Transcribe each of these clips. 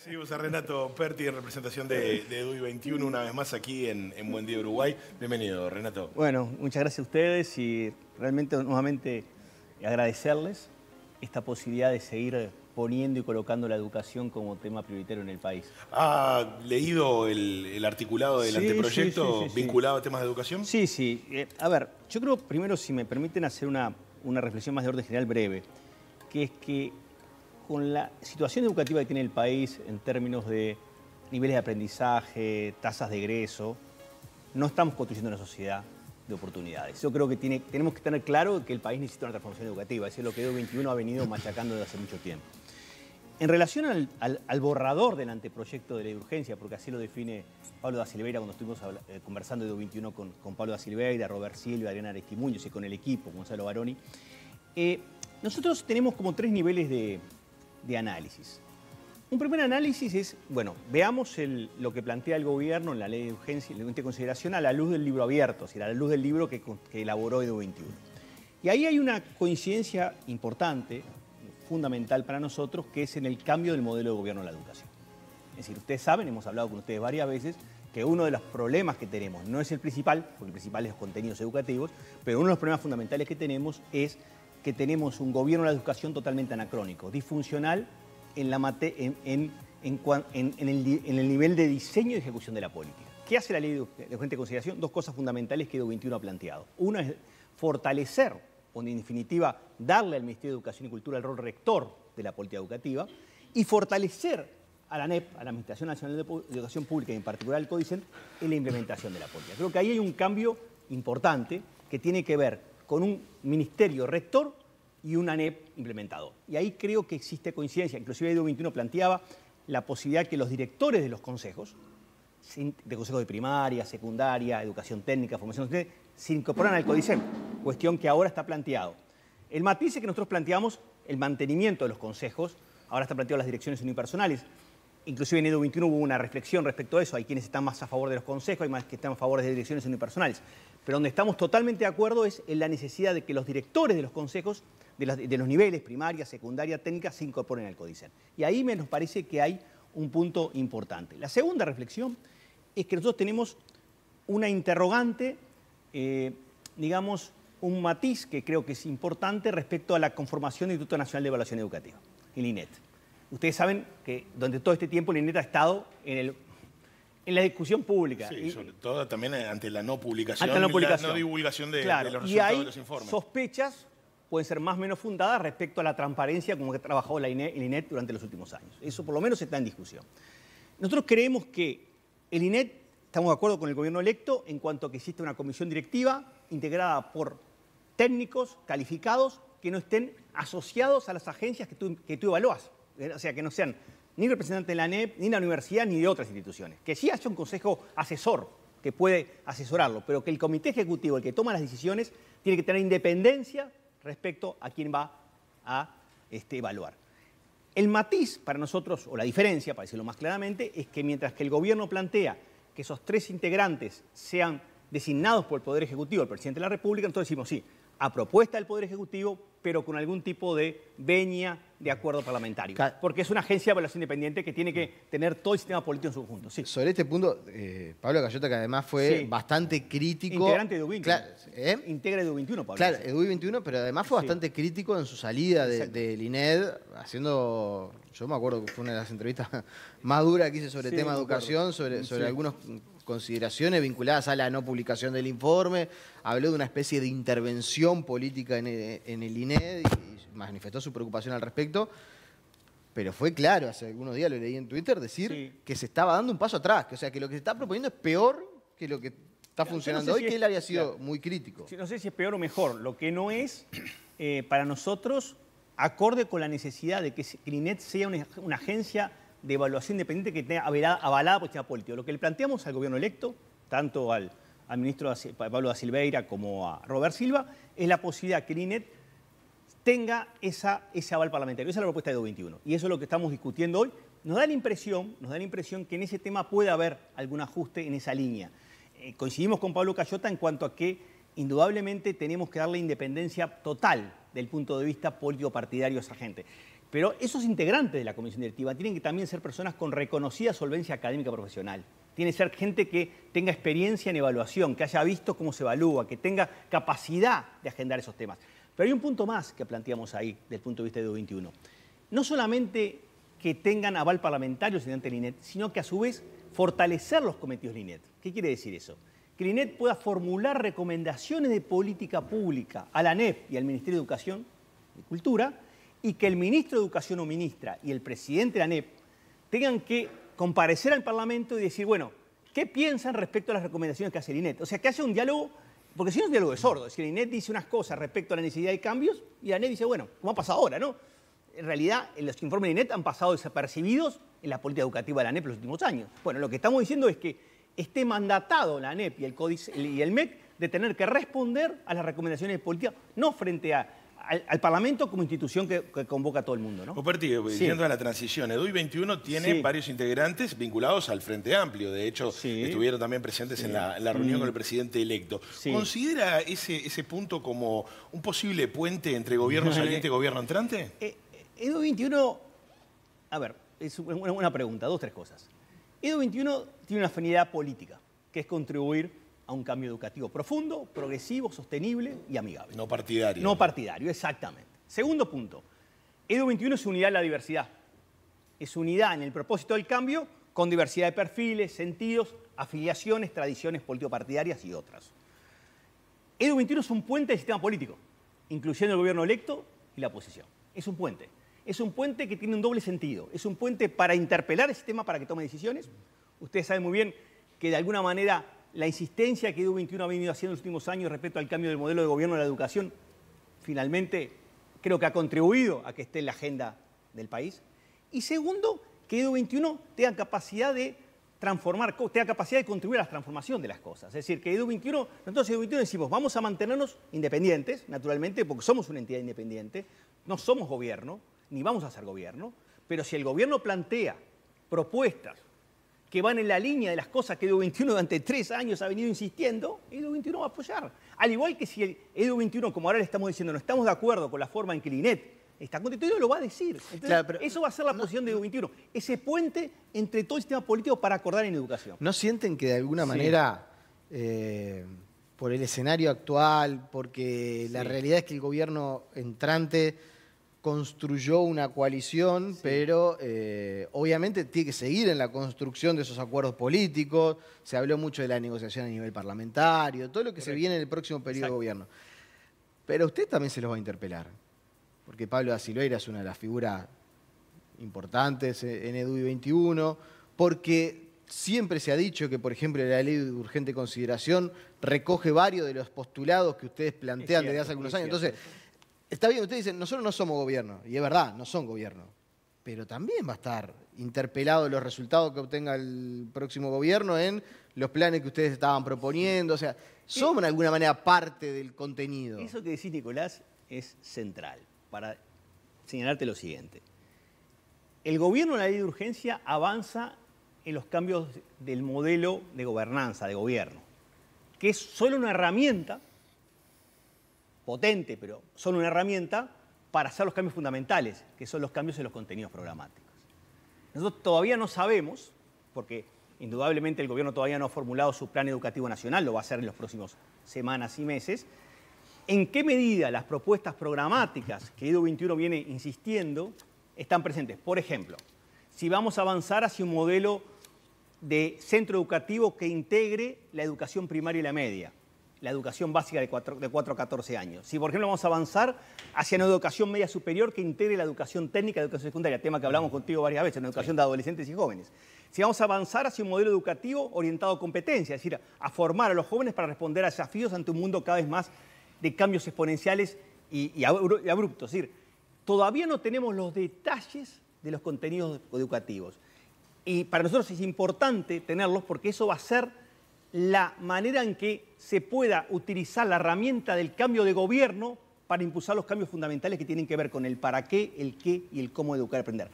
Recibimos a Renato Perti en representación de EDUI 21 una vez más aquí en Buen Día Uruguay. Bienvenido, Renato. Bueno, muchas gracias a ustedes y realmente nuevamente agradecerles esta posibilidad de seguir poniendo y colocando la educación como tema prioritario en el país. ¿Ha leído el articulado del anteproyecto vinculado a temas de educación? Sí, sí. A ver, yo creo primero, si me permiten hacer una reflexión más de orden general breve, que es que con la situación educativa que tiene el país en términos de niveles de aprendizaje, tasas de egreso, no estamos construyendo una sociedad de oportunidades. Yo creo que tenemos que tener claro que el país necesita una transformación educativa. Eso es lo que EDUI 21 ha venido machacando desde hace mucho tiempo. En relación al borrador del anteproyecto de ley de urgencia, porque así lo define Pablo da Silveira cuando estuvimos conversando de EDUI 21 con Pablo da Silveira, Robert Silva, Adriana Aristimuños y con el equipo, Gonzalo Baroni, nosotros tenemos como tres niveles de análisis. Un primer análisis es, bueno, veamos lo que plantea el gobierno en la ley de urgencia y de consideración a la luz del libro abierto, es decir, a la luz del libro que elaboró EDUI 21. Y ahí hay una coincidencia importante, fundamental para nosotros, que es en el cambio del modelo de gobierno de la educación. Es decir, ustedes saben, hemos hablado con ustedes varias veces, que uno de los problemas que tenemos, no es el principal, porque el principal es los contenidos educativos, pero uno de los problemas fundamentales que tenemos es que tenemos un gobierno de la educación totalmente anacrónico, disfuncional en el nivel de diseño y ejecución de la política. ¿Qué hace la ley de urgente consideración? Dos cosas fundamentales que EDUI 21 ha planteado. Una es fortalecer, o en definitiva, darle al Ministerio de Educación y Cultura el rol rector de la política educativa, y fortalecer a la ANEP, a la Administración Nacional de Educación Pública, y en particular al CODICEN, en la implementación de la política. Creo que ahí hay un cambio importante que tiene que ver con un ministerio rector y un ANEP implementador. Y ahí creo que existe coincidencia. Inclusive EDUI 21 planteaba la posibilidad que los directores de los consejos, de consejos de primaria, secundaria, educación técnica, formación, se incorporan al CODICEN, cuestión que ahora está planteado. El matiz es que nosotros planteamos el mantenimiento de los consejos, ahora está planteado las direcciones unipersonales. Inclusive en EDUI 21 hubo una reflexión respecto a eso, hay quienes están más a favor de los consejos, hay más que están a favor de direcciones unipersonales. Pero donde estamos totalmente de acuerdo es en la necesidad de que los directores de los consejos, de los niveles, primaria, secundaria, técnica, se incorporen al CODICEN. Y ahí nos parece que hay un punto importante. La segunda reflexión es que nosotros tenemos una interrogante, digamos, un matiz que creo que es importante respecto a la conformación del Instituto Nacional de Evaluación Educativa, el INET. Ustedes saben que durante todo este tiempo el INET ha estado en la discusión pública. Sí, sobre todo también ante la no publicación, ante la no divulgación de los resultados de los informes. Sospechas pueden ser más o menos fundadas respecto a la transparencia como que ha trabajado el INET durante los últimos años. Eso por lo menos está en discusión. Nosotros creemos que el INET, estamos de acuerdo con el gobierno electo en cuanto a que existe una comisión directiva integrada por técnicos calificados que no estén asociados a las agencias que tú evalúas. O sea, que no sean ni representantes de la ANEP, ni de la universidad, ni de otras instituciones. Que sí haya un consejo asesor que puede asesorarlo, pero que el comité ejecutivo, el que toma las decisiones, tiene que tener independencia respecto a quién va a evaluar. El matiz para nosotros, o la diferencia, para decirlo más claramente, es que mientras que el gobierno plantea que esos tres integrantes sean designados por el Poder Ejecutivo, el Presidente de la República, nosotros decimos sí, a propuesta del Poder Ejecutivo, pero con algún tipo de venia de acuerdo parlamentario. Porque es una agencia de evaluación independiente que tiene que tener todo el sistema político en su conjunto. Sí. Sobre este punto, Pablo Gallota, que además fue bastante crítico. Integrante de EDUI 21. Claro, integra EDUI 21, Pablo. Claro, EDUI 21, pero además fue bastante crítico en su salida del INED, haciendo, yo me acuerdo que fue una de las entrevistas más duras que hice sobre el tema de educación, sobre algunas consideraciones vinculadas a la no publicación del informe. Habló de una especie de intervención política en el INED y manifestó su preocupación al respecto. Pero fue claro, hace algunos días lo leí en Twitter, decir que se estaba dando un paso atrás. Que, o sea, que lo que se está proponiendo es peor que lo que está funcionando hoy, que él había sido muy crítico. No sé si es peor o mejor. Lo que no es, para nosotros, acorde con la necesidad de que el INED sea una agencia de evaluación independiente que esté avalada por el sistema político. Lo que le planteamos al gobierno electo, tanto al ministro Pablo da Silveira como a Robert Silva, es la posibilidad que el INED tenga ese aval parlamentario. Esa es la propuesta de EDUI 21. Y eso es lo que estamos discutiendo hoy. Nos da la impresión que en ese tema puede haber algún ajuste en esa línea. Coincidimos con Pablo Gallota en cuanto a que indudablemente tenemos que darle independencia total del punto de vista político partidario a esa gente. Pero esos integrantes de la comisión directiva tienen que también ser personas con reconocida solvencia académica profesional. Tiene que ser gente que tenga experiencia en evaluación, que haya visto cómo se evalúa, que tenga capacidad de agendar esos temas. Pero hay un punto más que planteamos ahí, desde el punto de vista de EDU21. No solamente que tengan aval parlamentario los integrantes del INET, sino que a su vez fortalecer los cometidos del INET. ¿Qué quiere decir eso? Que el INET pueda formular recomendaciones de política pública a la ANEP y al Ministerio de Educación y Cultura, y que el ministro de Educación o ministra y el presidente de la ANEP tengan que comparecer al Parlamento y decir, bueno, ¿qué piensan respecto a las recomendaciones que hace el INET? O sea, que haya un diálogo, porque si no es un diálogo de sordo. Es decir, el INET dice unas cosas respecto a la necesidad de cambios y la ANEP dice, bueno, como ha pasado ahora, ¿no? En realidad, los informes del INET han pasado desapercibidos en la política educativa de la ANEP en los últimos años. Bueno, lo que estamos diciendo es que esté mandatado la ANEP y el MEC de tener que responder a las recomendaciones de política, no frente al Parlamento como institución que convoca a todo el mundo, ¿no? Operti, yendo a la transición, EDUI21 tiene varios integrantes vinculados al Frente Amplio. De hecho, estuvieron también presentes en la reunión con el presidente electo. ¿Considera ese punto como un posible puente entre gobierno saliente y gobierno entrante? EDU21, a ver, es una buena pregunta, dos, tres cosas. EDU21 tiene una afinidad política, que es contribuir a un cambio educativo profundo, progresivo, sostenible y amigable. No partidario. No partidario, exactamente. Segundo punto, EDU21 es unidad en la diversidad. Es unidad en el propósito del cambio con diversidad de perfiles, sentidos, afiliaciones, tradiciones político-partidarias y otras. EDU21 es un puente del sistema político, incluyendo el gobierno electo y la oposición. Es un puente. Es un puente que tiene un doble sentido. Es un puente para interpelar el sistema para que tome decisiones. Ustedes saben muy bien que de alguna manera la insistencia que EDU21 ha venido haciendo en los últimos años respecto al cambio del modelo de gobierno de la educación, finalmente creo que ha contribuido a que esté en la agenda del país. Y segundo, que EDU21 tenga capacidad de transformar, tenga capacidad de contribuir a la transformación de las cosas. Es decir, que EDU21, nosotros EDU21 decimos, vamos a mantenernos independientes, naturalmente, porque somos una entidad independiente, no somos gobierno, ni vamos a ser gobierno, pero si el gobierno plantea propuestas que van en la línea de las cosas que EDU21 durante 3 años ha venido insistiendo, EDU21 va a apoyar. Al igual que si el EDU21, como ahora le estamos diciendo, no estamos de acuerdo con la forma en que el INET está constituido, lo va a decir. Entonces, claro, pero eso va a ser la posición de EDU21. Ese puente entre todo el sistema político para acordar en educación. ¿No sienten que de alguna manera, por el escenario actual, porque la realidad es que el gobierno entrante construyó una coalición, pero obviamente tiene que seguir en la construcción de esos acuerdos políticos? Se habló mucho de la negociación a nivel parlamentario, todo lo que se viene en el próximo periodo de gobierno. Pero usted también se los va a interpelar, porque Pablo da Silveira es una de las figuras importantes en EDUI21, porque siempre se ha dicho que, por ejemplo, la ley de urgente consideración recoge varios de los postulados que ustedes plantean desde hace algunos años. Entonces, está bien, ustedes dicen, nosotros no somos gobierno, y es verdad, no son gobierno, pero también va a estar interpelado los resultados que obtenga el próximo gobierno en los planes que ustedes estaban proponiendo. O sea, somos de alguna manera parte del contenido. Eso que decís, Nicolás, es central para señalarte lo siguiente. El gobierno en la ley de urgencia avanza en los cambios del modelo de gobernanza, de gobierno, que es solo una herramienta potente, pero solo una herramienta para hacer los cambios fundamentales, que son los cambios en los contenidos programáticos. Nosotros todavía no sabemos, porque indudablemente el gobierno todavía no ha formulado su plan educativo nacional, lo va a hacer en las próximas semanas y meses, en qué medida las propuestas programáticas que EDU21 viene insistiendo están presentes. Por ejemplo, si vamos a avanzar hacia un modelo de centro educativo que integre la educación primaria y la media, la educación básica de 4 a 14 años. Si, por ejemplo, vamos a avanzar hacia una educación media superior que integre la educación técnica y la educación secundaria, tema que hablamos contigo varias veces, una educación de adolescentes y jóvenes. Si vamos a avanzar hacia un modelo educativo orientado a competencia, es decir, a formar a los jóvenes para responder a desafíos ante un mundo cada vez más de cambios exponenciales y abruptos. Es decir, todavía no tenemos los detalles de los contenidos educativos. Y para nosotros es importante tenerlos porque eso va a ser la manera en que se pueda utilizar la herramienta del cambio de gobierno para impulsar los cambios fundamentales que tienen que ver con el para qué, el qué y el cómo educar y aprender.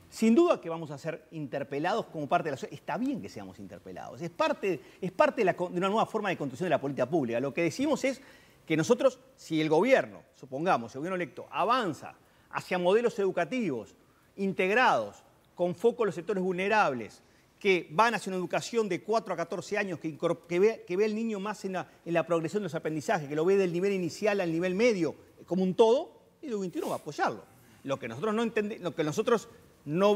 Sin duda que vamos a ser interpelados como parte de la sociedad. Está bien que seamos interpelados. Es parte de una nueva forma de construcción de la política pública. Lo que decimos es que nosotros, si el gobierno, supongamos, el gobierno electo, avanza hacia modelos educativos integrados, con foco en los sectores vulnerables, que van hacia una educación de 4 a 14 años, que ve al niño más en la progresión de los aprendizajes, que lo ve del nivel inicial al nivel medio, como un todo, y el EDU21 va a apoyarlo. Lo que nosotros no entendemos, lo que nosotros no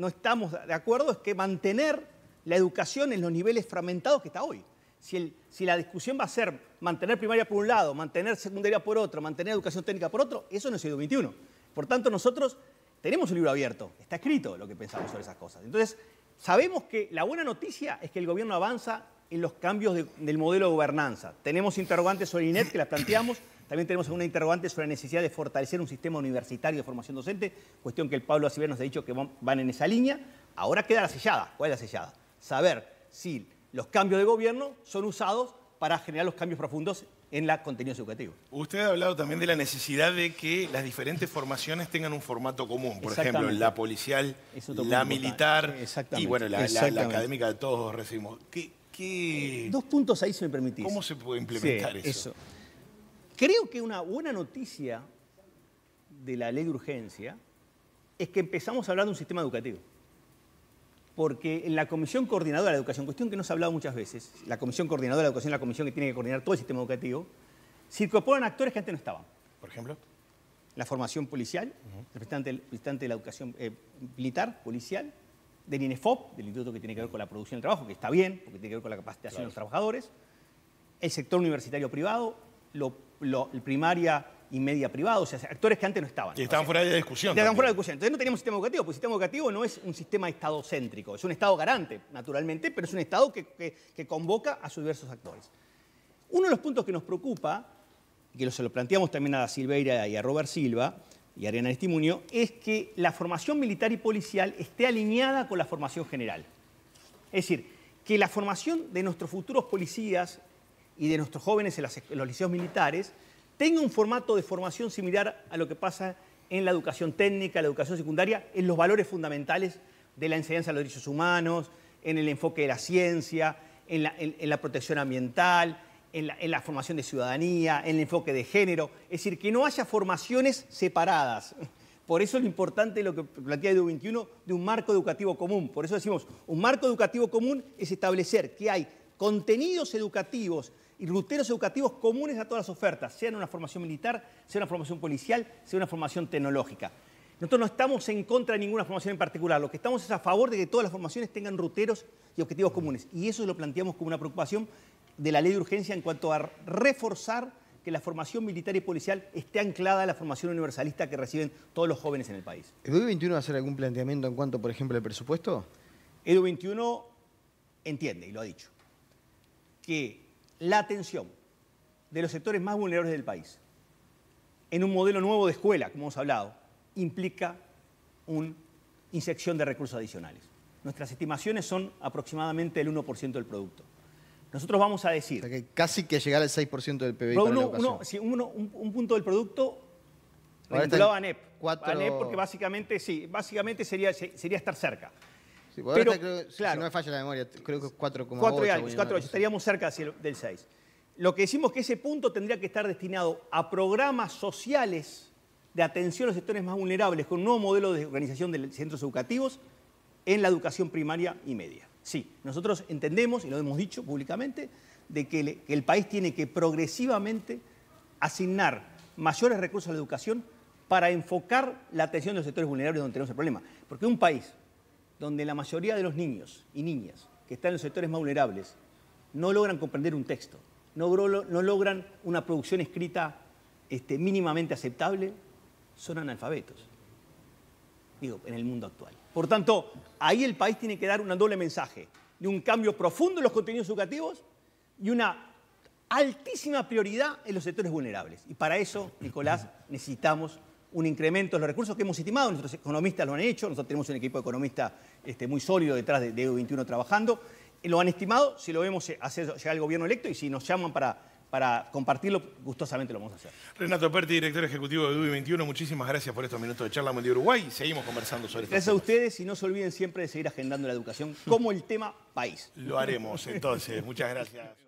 estamos de acuerdo es que mantener la educación en los niveles fragmentados que está hoy. Si la discusión va a ser mantener primaria por un lado, mantener secundaria por otro, mantener educación técnica por otro, eso no es EDU21. Por tanto, nosotros tenemos un libro abierto, está escrito lo que pensamos sobre esas cosas. Entonces, sabemos que la buena noticia es que el gobierno avanza en los cambios del modelo de gobernanza. Tenemos interrogantes sobre INET que las planteamos, también tenemos alguna interrogante sobre la necesidad de fortalecer un sistema universitario de formación docente, cuestión que el Pablo Aciber nos ha dicho que van en esa línea. Ahora queda la sellada. ¿Cuál es la sellada? Saber si los cambios de gobierno son usados para generar los cambios profundos en los contenidos educativos. Usted ha hablado también de la necesidad de que las diferentes formaciones tengan un formato común. Por ejemplo, la policial, la militar y bueno, la académica que todos recibimos. Dos puntos ahí, si me permitís. ¿Cómo se puede implementar eso? Creo que una buena noticia de la ley de urgencia es que empezamos a hablar de un sistema educativo. Porque en la Comisión Coordinadora de la Educación, cuestión que no se ha hablado muchas veces, la Comisión Coordinadora de la Educación es la comisión que tiene que coordinar todo el sistema educativo, se incorporan actores que antes no estaban. ¿Por ejemplo? La formación policial, representante de la educación militar, policial, del INEFOP, del instituto que tiene que ver con la producción del trabajo, que está bien, porque tiene que ver con la capacitación de los trabajadores, el sector universitario privado, el primaria y media privado, o sea, actores que antes no estaban. Y estaban fuera de discusión. Estaban fuera de discusión. Entonces no teníamos sistema educativo, porque el sistema educativo no es un sistema estadocéntrico, es un Estado garante, naturalmente, pero es un Estado que convoca a sus diversos actores. Uno de los puntos que nos preocupa, y que se lo planteamos también a Silveira y a Robert Silva, y a Ariana Estimuño, es que la formación militar y policial esté alineada con la formación general. Es decir, que la formación de nuestros futuros policías y de nuestros jóvenes en los liceos militares tenga un formato de formación similar a lo que pasa en la educación técnica, la educación secundaria, en los valores fundamentales de la enseñanza de los derechos humanos, en el enfoque de la ciencia, en la protección ambiental, en la formación de ciudadanía, en el enfoque de género. Es decir, que no haya formaciones separadas. Por eso es lo importante de lo que plantea EDU21 de un marco educativo común. Por eso decimos, un marco educativo común es establecer que hay contenidos educativos y ruteros educativos comunes a todas las ofertas, sea en una formación militar, sea una formación policial, sea una formación tecnológica. Nosotros no estamos en contra de ninguna formación en particular, lo que estamos es a favor de que todas las formaciones tengan ruteros y objetivos comunes. Y eso lo planteamos como una preocupación de la ley de urgencia en cuanto a reforzar que la formación militar y policial esté anclada a la formación universalista que reciben todos los jóvenes en el país. ¿EDU21 va a hacer algún planteamiento en cuanto, por ejemplo, al presupuesto? EDU21 entiende, y lo ha dicho, que la atención de los sectores más vulnerables del país en un modelo nuevo de escuela, como hemos hablado, implica una inyección de recursos adicionales. Nuestras estimaciones son aproximadamente el 1% del producto. Nosotros vamos a decir... O sea que casi que llegar al 6% del PBI para la educación. Un punto del producto vinculado a ANEP. ANEP porque básicamente sería estar cerca. Sí, pero, creo, claro, si no me falla la memoria, creo que es 4,8. 4,8, estaríamos cerca del 6. Lo que decimos es que ese punto tendría que estar destinado a programas sociales de atención a los sectores más vulnerables con un nuevo modelo de organización de centros educativos en la educación primaria y media. Sí, nosotros entendemos, y lo hemos dicho públicamente, de que el país tiene que progresivamente asignar mayores recursos a la educación para enfocar la atención de los sectores vulnerables donde tenemos el problema. Porque un país donde la mayoría de los niños y niñas que están en los sectores más vulnerables no logran comprender un texto, no logran una producción escrita mínimamente aceptable, son analfabetos, digo, en el mundo actual. Por tanto, ahí el país tiene que dar un doble mensaje de un cambio profundo en los contenidos educativos y una altísima prioridad en los sectores vulnerables. Y para eso, Nicolás, necesitamos un incremento de los recursos que hemos estimado, nuestros economistas lo han hecho, nosotros tenemos un equipo de economistas muy sólido detrás de EDU21 trabajando, lo han estimado, si lo vemos hacer llegar al gobierno electo y si nos llaman para compartirlo, gustosamente lo vamos a hacer. Renato Perti, director ejecutivo de EDU21, muchísimas gracias por estos minutos de charla Buen Día Uruguay y seguimos conversando sobre esto. Gracias a ustedes y no se olviden siempre de seguir agendando la educación como el tema país. Lo haremos entonces, muchas gracias.